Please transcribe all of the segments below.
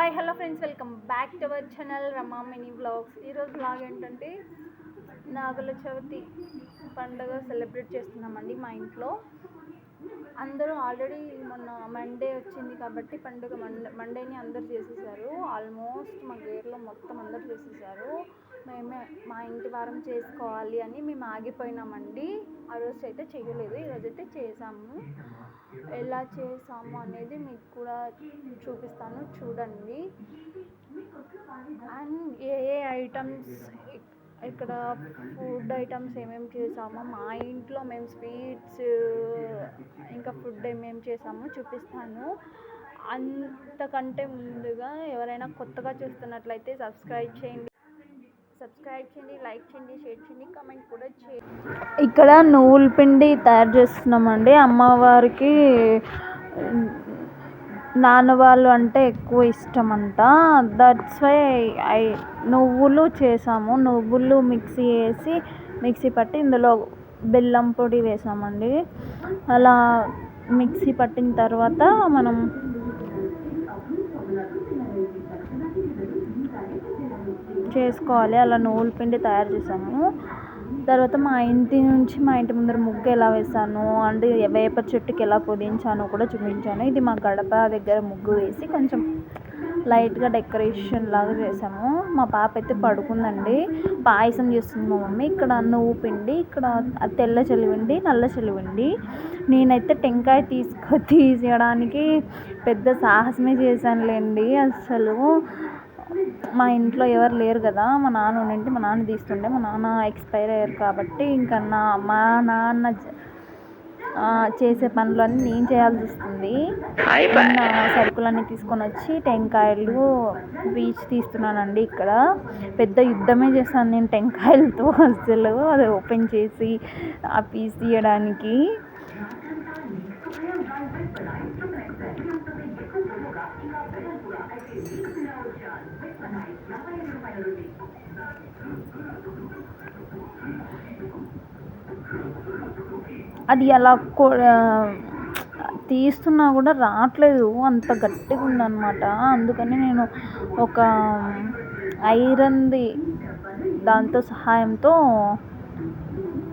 Hi hello friends, welcome back to our channel Rama mini vlogs. ఈరోజు vlog ఏంటంటే నాగుల చవితి పండుగ celebrate చేస్తున్నామండి మా ఇంట్లో. అందరూ ఆల్రెడీ మొన్న మండే వచ్చింది కాబట్టి పండుగ మండేని అందరు చేసేసారు. ఆల్మోస్ట్ మా గేర్లో మొత్తం అందరు చేసేసారు. మేమే మా ఇంటి వారం చేసుకోవాలి అని మేము ఆగిపోయినామండి. ఆ రోజు అయితే చేయలేదు, ఈరోజైతే చేసాము. ఎలా చేసాము అనేది మీకు కూడా చూపిస్తాను, చూడండి. అండ్ ఏ ఐటమ్స్ ఇక్కడ ఫుడ్ ఐటమ్స్ ఏమేమి చేసామో మా ఇంట్లో మేము స్వీట్స్ ఇంకా ఫుడ్ ఏమేమి చేసామో చూపిస్తాను. అంతకంటే ముందుగా ఎవరైనా కొత్తగా చూస్తున్నట్లయితే సబ్స్క్రైబ్ చేయండి, లైక్ చేయండి, షేర్ చేయండి, కామెంట్ కూడా చేయండి. ఇక్కడ నువ్వుల పిండి తయారు చేస్తున్నామండి. అమ్మవారికి నానవాళ్ళు అంటే ఎక్కువ ఇష్టం అంట. దట్స్ వై నువ్వులు చేసాము. నువ్వులు మిక్సీ పట్టి ఇందులో బెల్లం పొడి వేసామండి. అలా మిక్సీ పట్టిన తర్వాత మనం చేసుకోవాలి. అలా నువ్వుల పిండి తయారు చేసాము. తర్వాత మా ఇంటి ముందర ముగ్గు ఎలా వేసాను అంటే వేప చెట్టుకి ఎలా పొదించానో కూడా చూపించాను. ఇది మా గడప దగ్గర ముగ్గు వేసి కొంచెం లైట్గా డెకరేషన్ లాగా చేసాము. మా పాప అయితే పడుకుందండి. పాయసం చేస్తుంది మా మమ్మీ. ఇక్కడ నువ్వు పిండి, ఇక్కడ తెల్ల చలివిండి, నల్ల చలివిండి. నేనైతే టెంకాయ తీసేయడానికి పెద్ద సాహసమే చేశానులేండి. అసలు మా ఇంట్లో ఎవరు లేరు కదా, మా నాన్న తీస్తుండే. మా నాన్న ఎక్స్పైర్ అయ్యారు కాబట్టి ఇంకా మా నాన్న చేసే పనులన్నీ నేను చేయాల్సి వస్తుంది. సరుకులన్నీ తీసుకొని వచ్చి టెంకాయలు పీచు తీస్తున్నానండి. ఇక్కడ పెద్ద యుద్ధమే చేస్తాను నేను టెంకాయలతో. అసలు అది ఓపెన్ చేసి ఆ పీచు తీయడానికి. అది అలా తీస్తున్నా కూడా రావట్లేదు, అంత గట్టిగా ఉందన్నమాట. అందుకని నేను ఒక ఐరన్ది దాంతో సహాయంతో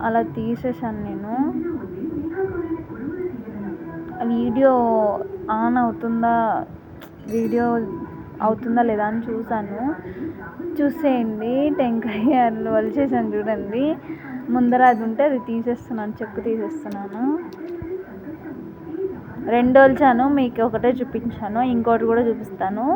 అలా తీసేసాను. నేను వీడియో అవుతుందా లేదా అని చూసేయండి. టెంకాయలు వలిచేసాను చూడండి. ముందర అది ఉంటే అది తీసేస్తున్నాను, చెక్కు తీసేస్తున్నాను. రెండు వలిచాను, మీకు ఒకటే చూపించాను, ఇంకోటి కూడా చూపిస్తాను.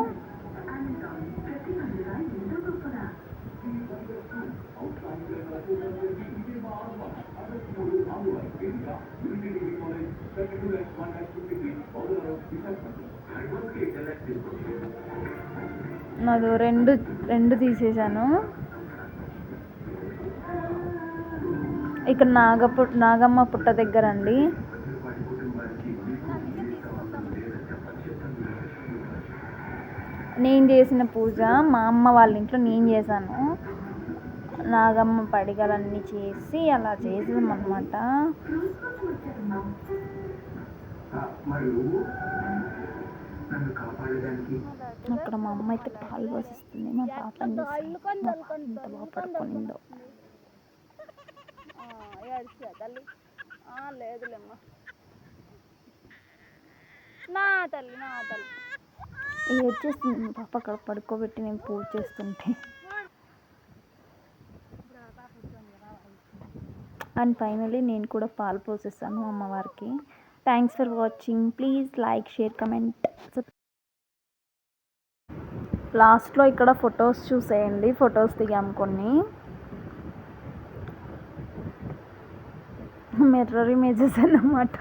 నాది రెండు తీసేసాను. ఇక్కడ నాగమ్మ పుట్ట దగ్గర అండి. నేను చేసిన పూజ మా అమ్మ వాళ్ళ ఇంట్లో నేను చేశాను. నాగమ్మ పడిగలన్నీ చేసి అలా చేసామన్నమాట. అక్కడ మా అమ్మ అయితే పాలు పోసిస్తుంది. మా పాప ఎంత బాగా పడుకునిందో. లేదులేమ్మా నా తల్లి ఇది వచ్చేస్తుంది. మా పాప అక్కడ పడుకోబెట్టి నేను పూజ చేస్తుంటే. అండ్ ఫైనలీ నేను కూడా పాలు పోసేస్తాను అమ్మవారికి. Thanks for watching. Please like, share, comment. లాస్ట్లో ఇక్కడ ఫొటోస్ చూసేయండి. ఫొటోస్ దిగాము కొన్ని. మిర్రర్ ఇమేజెస్ అన్నమాట.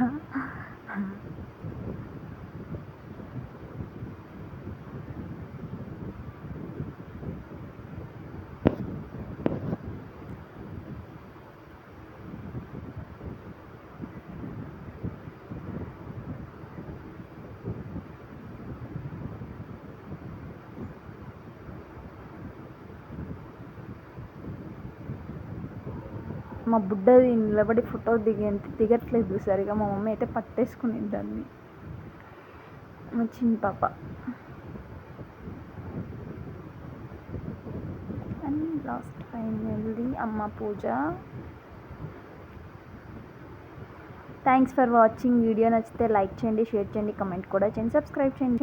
మా బుడ్డది నిలబడి ఫోటో దిగట్లేదు సరిగా. మా మమ్మీ అయితే పట్టేసుకుని దాన్ని. మా చిన్న పాప లాస్ట్ ఫైనల్ది అమ్మ పూజ. Thanks for watching. వీడియో నచ్చితే లైక్ చేయండి, షేర్ చేయండి, కమెంట్ కూడా చేయండి, సబ్స్క్రైబ్ చేయండి.